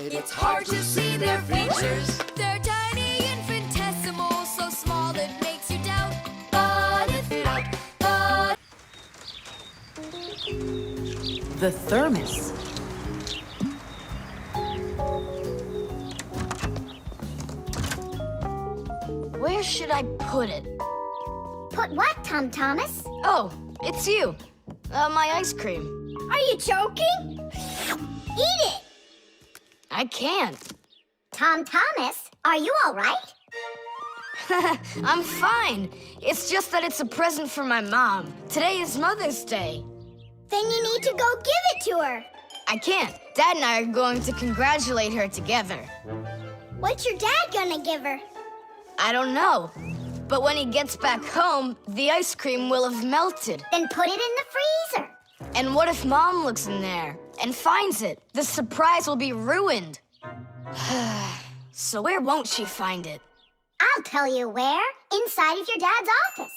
It's hard to see their features. They're tiny, infinitesimal, so small it makes you doubt. But if you doubt, The thermos. Where should I put it? Put what, Tom Thomas? Oh, it's you. My ice cream. Are you joking? Eat it! I can't. Tom Thomas, are you all right? I'm fine. It's just that it's a present for my mom. Today is Mother's Day. Then you need to go give it to her. I can't. Dad and I are going to congratulate her together. What's your dad gonna give her? I don't know. But when he gets back home, the ice cream will have melted. Then put it in the freezer. And what if Mom looks in there and finds it? The surprise will be ruined. So where won't she find it? I'll tell you where. Inside of your dad's office.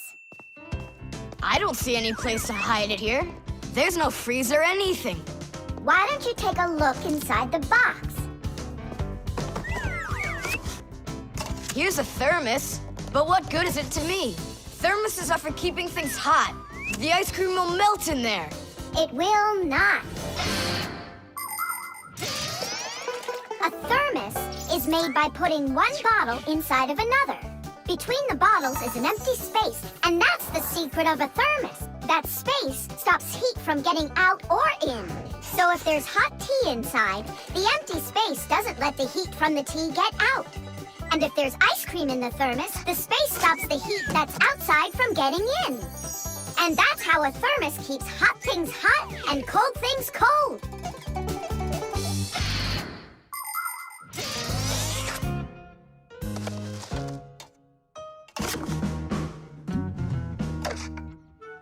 I don't see any place to hide it here. There's no freezer or anything. Why don't you take a look inside the box? Here's a thermos, but what good is it to me? Thermoses are for keeping things hot. The ice cream will melt in there. It will not. A thermos is made by putting one bottle inside of another. Between the bottles is an empty space, and that's the secret of a thermos. That space stops heat from getting out or in. So if there's hot tea inside, the empty space doesn't let the heat from the tea get out. And if there's ice cream in the thermos, the space stops the heat that's outside from getting in. And that's how a thermos keeps hot things hot and cold things cold.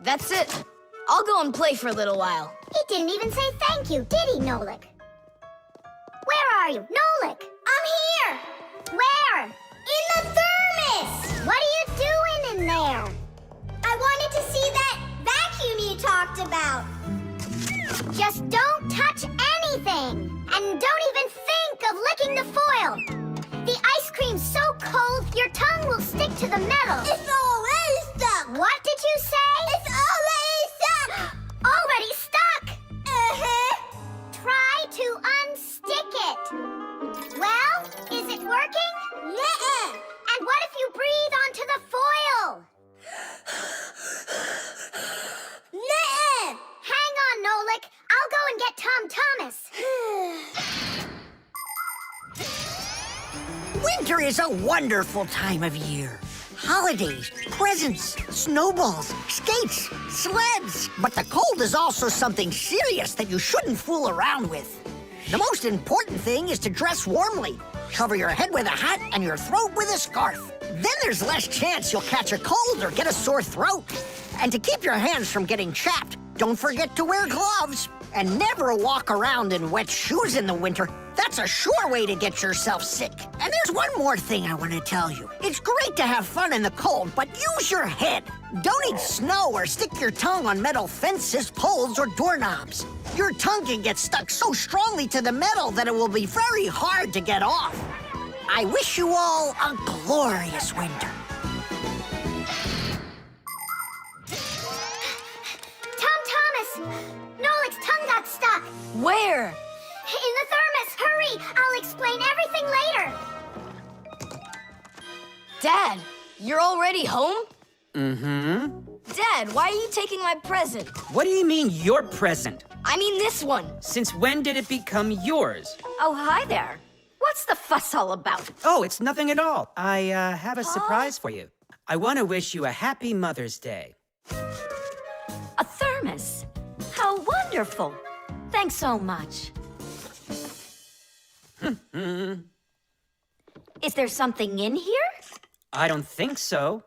That's it. I'll go and play for a little while. He didn't even say thank you, did he, Nolik? Where are you? Nolik! I'm here! Where? In the thermos! What are you doing in there? I wanted to see that vacuum you talked about. Just don't touch anything! And don't even think of licking the foil! The ice cream's so cold, your tongue will stick to the metal. It's already stuck! What did you say? It's already stuck! Already stuck? Uh-huh. Try to unstick it. Well, is it working? Nuh-uh. And what if you breathe onto the foil? Nuh-uh. Hang on, Nolik. I'll go and get Tom Thomas. Winter is a wonderful time of year. Holidays, presents, snowballs, skates, sleds. But the cold is also something serious that you shouldn't fool around with. The most important thing is to dress warmly. Cover your head with a hat and your throat with a scarf. Then there's less chance you'll catch a cold or get a sore throat. And to keep your hands from getting chapped, don't forget to wear gloves. And never walk around in wet shoes in the winter. That's a sure way to get yourself sick. And there's one more thing I want to tell you. It's great to have fun in the cold, but use your head. Don't eat snow or stick your tongue on metal fences, poles, or doorknobs. Your tongue can get stuck so strongly to the metal that it will be very hard to get off. I wish you all a glorious winter. Tom Thomas! Nolik's tongue got stuck. Where? In the thermos. Hurry! I'll explain everything later. Dad, you're already home? Mm-hmm. Dad, why are you taking my present? What do you mean, your present? I mean this one. Since when did it become yours? Oh, hi there. What's the fuss all about? Oh, it's nothing at all. I have a surprise for you. I want to wish you a happy Mother's Day. A thermos? How wonderful. Thanks so much. Is there something in here? I don't think so.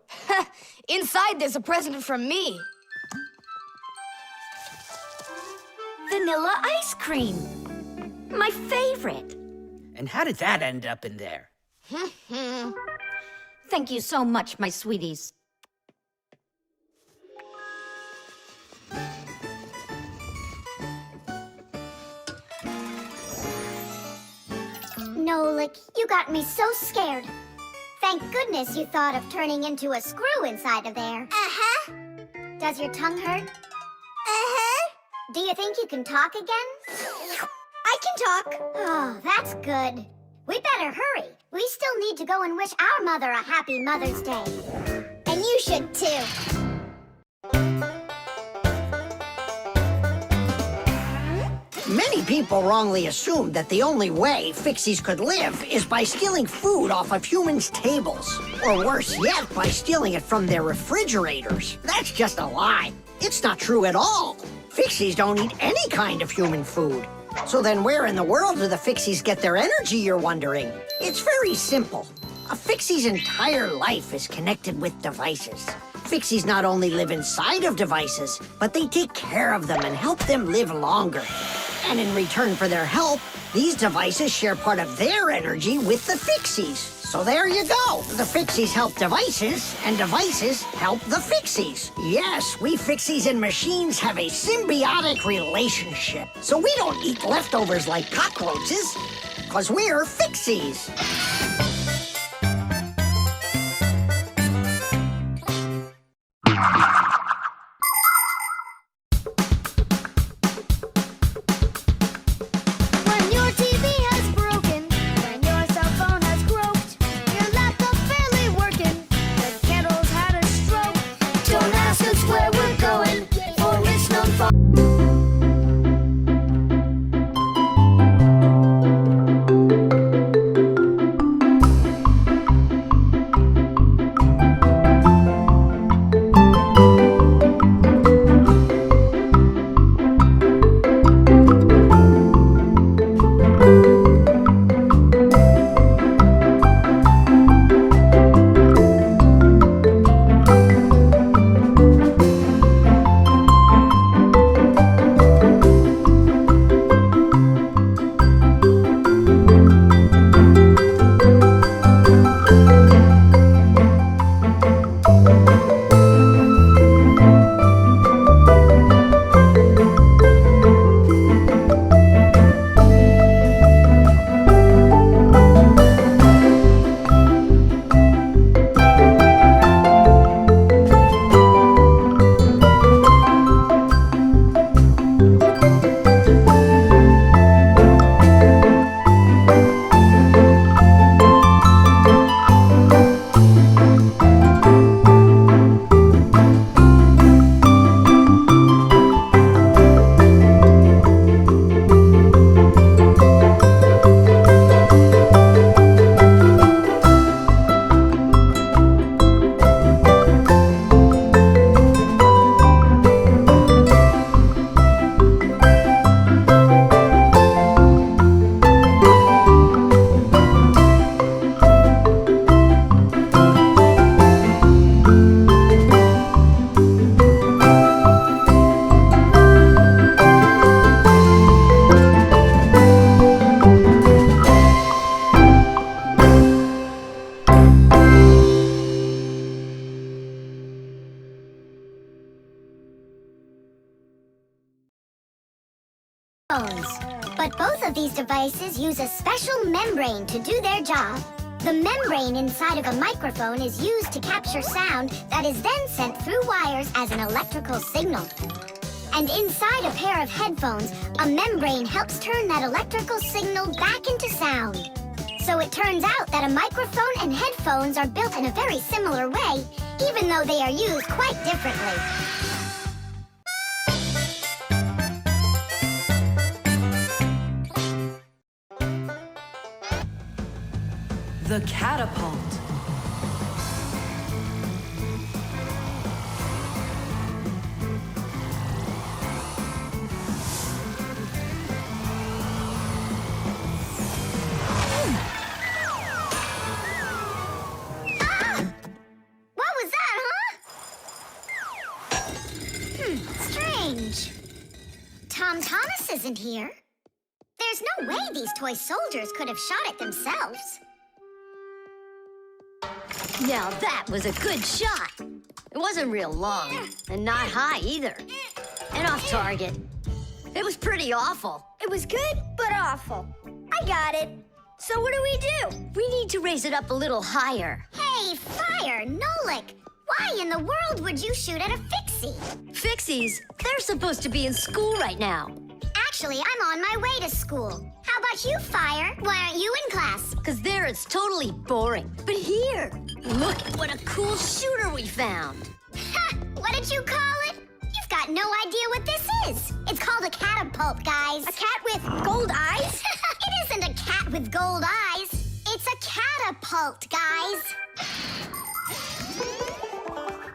Inside there's a present from me. Vanilla ice cream. My favorite. And how did that end up in there? Thank you so much, my sweeties. Nolik, you got me so scared. Thank goodness you thought of turning into a screw inside of there. Uh-huh. Does your tongue hurt? Uh-huh. Do you think you can talk again? I can talk. Oh, that's good. We better hurry. We still need to go and wish our mother a happy Mother's Day. And you should too. Many people wrongly assume that the only way Fixies could live is by stealing food off of humans' tables. Or worse yet, by stealing it from their refrigerators. That's just a lie. It's not true at all. Fixies don't eat any kind of human food. So then where in the world do the Fixies get their energy, you're wondering? It's very simple. A Fixie's entire life is connected with devices. Fixies not only live inside of devices, but they take care of them and help them live longer. And in return for their help, these devices share part of their energy with the Fixies. So there you go. The Fixies help devices, and devices help the Fixies. Yes, we Fixies and machines have a symbiotic relationship. So we don't eat leftovers like cockroaches, because we're Fixies. When your TV has broken, when your cell phone has croaked, your laptop barely working, the kettle's had a stroke. Don't ask us where we're going, for it's not far. But both of these devices use a special membrane to do their job. The membrane inside of a microphone is used to capture sound that is then sent through wires as an electrical signal. And inside a pair of headphones, a membrane helps turn that electrical signal back into sound. So it turns out that a microphone and headphones are built in a very similar way, even though they are used quite differently. The Catapult. What was that, huh? Strange. Tom Thomas isn't here. There's no way these toy soldiers could have shot it themselves. Now that was a good shot. It wasn't real long, and not high either. And off target. It was pretty awful. It was good, but awful. I got it. So what do? We need to raise it up a little higher. Hey, Fire, Nolik! Why in the world would you shoot at a Fixie? Fixies, they're supposed to be in school right now. Actually, I'm on my way to school. How about you, Fire? Why aren't you in class? Because there it's totally boring. But here, look at what a cool shooter we found. Ha! What did you call it? You've got no idea what this is. It's called a catapult, guys. A cat with gold eyes? It isn't a cat with gold eyes. It's a catapult, guys.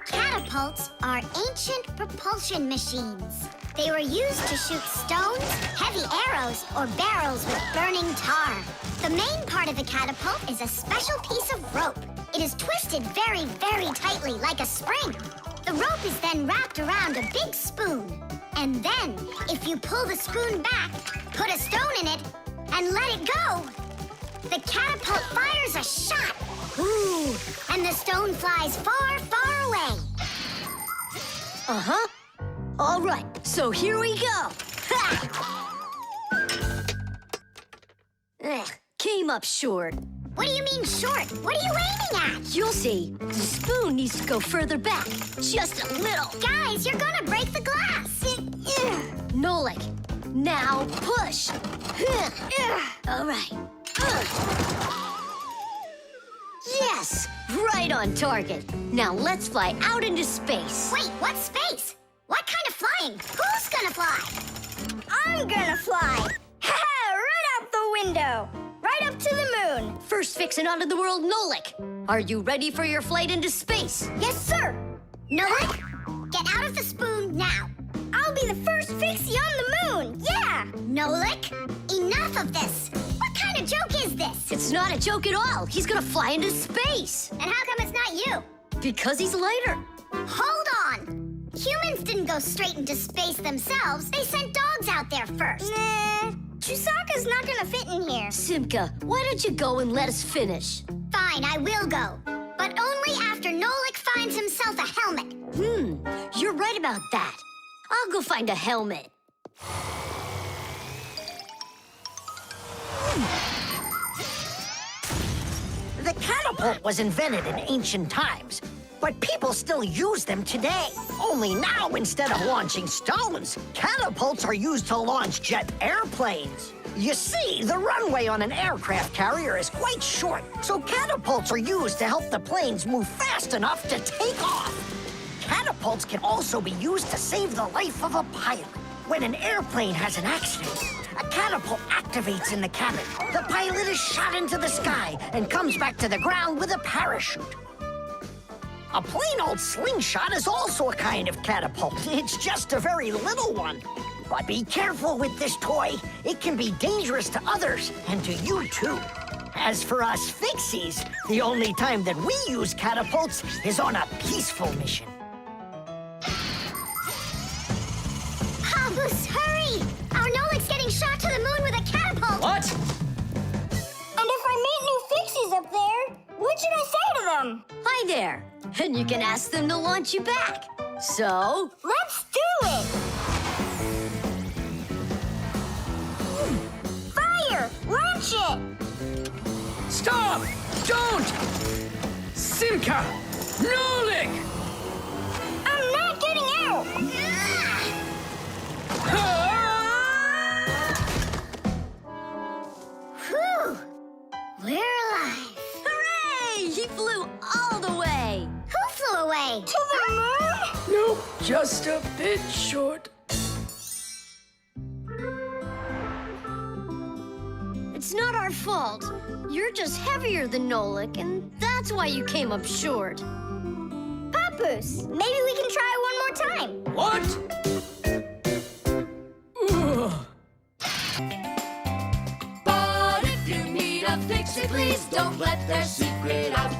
Catapults are ancient propulsion machines. They were used to shoot stones, heavy arrows, or barrels with burning tar. The main part of the catapult is a special piece of rope. It is twisted very, very tightly like a spring. The rope is then wrapped around a big spoon. And then, if you pull the spoon back, put a stone in it, and let it go, the catapult fires a shot. Ooh, and the stone flies far, far away. Uh-huh. All right, so here we go. Ha! Came up short. What do you mean short? What are you aiming at? You'll see. The spoon needs to go further back. Just a little. Guys, you're gonna break the glass. Nolik, now push. All right. Yes, right on target. Now let's fly out into space. Wait, what space? What kind of flying? Who's gonna fly? I'm gonna fly. Right out the window. Right up to the moon. First fixin' onto the world, Nolik. Are you ready for your flight into space? Yes, sir. Nolik, get out of the spoon now. I'll be the first Fixie on the moon. Yeah. Nolik, enough of this. What kind of joke is this? It's not a joke at all. He's gonna fly into space. And how come it's not you? Because he's lighter. Hold on. Humans didn't go straight into space themselves. They sent dogs out there first. Nah, Chusaka's not gonna fit in here. Simka, why don't you go and let us finish? Fine, I will go. But only after Nolik finds himself a helmet. You're right about that. I'll go find a helmet. The catapult was invented in ancient times, but people still use them today. Only now, instead of launching stones, catapults are used to launch jet airplanes. You see, the runway on an aircraft carrier is quite short, so catapults are used to help the planes move fast enough to take off. Catapults can also be used to save the life of a pilot. When an airplane has an accident, a catapult activates in the cabin. The pilot is shot into the sky and comes back to the ground with a parachute. A plain old slingshot is also a kind of catapult. It's just a very little one. But be careful with this toy. It can be dangerous to others and to you too. As for us Fixies, the only time that we use catapults is on a peaceful mission. Habus, hurry! Our Nolik's getting shot to the moon with a catapult. What? And if I meet new Fixies up there, what should I say to them? Hi there. And you can ask them to launch you back. So, Let's do it! Fire! Launch it! Stop! Don't! Simka! Nolik! I'm not getting out! Whew! We're alive. hooray! He flew all the way. Who flew away? To the moon? Nope, just a bit short. It's not our fault. You're just heavier than Nolik, and that's why you came up short. Papoose, maybe we can try one more time. What? Ugh. But if you meet a Fixie, please don't let their secret out.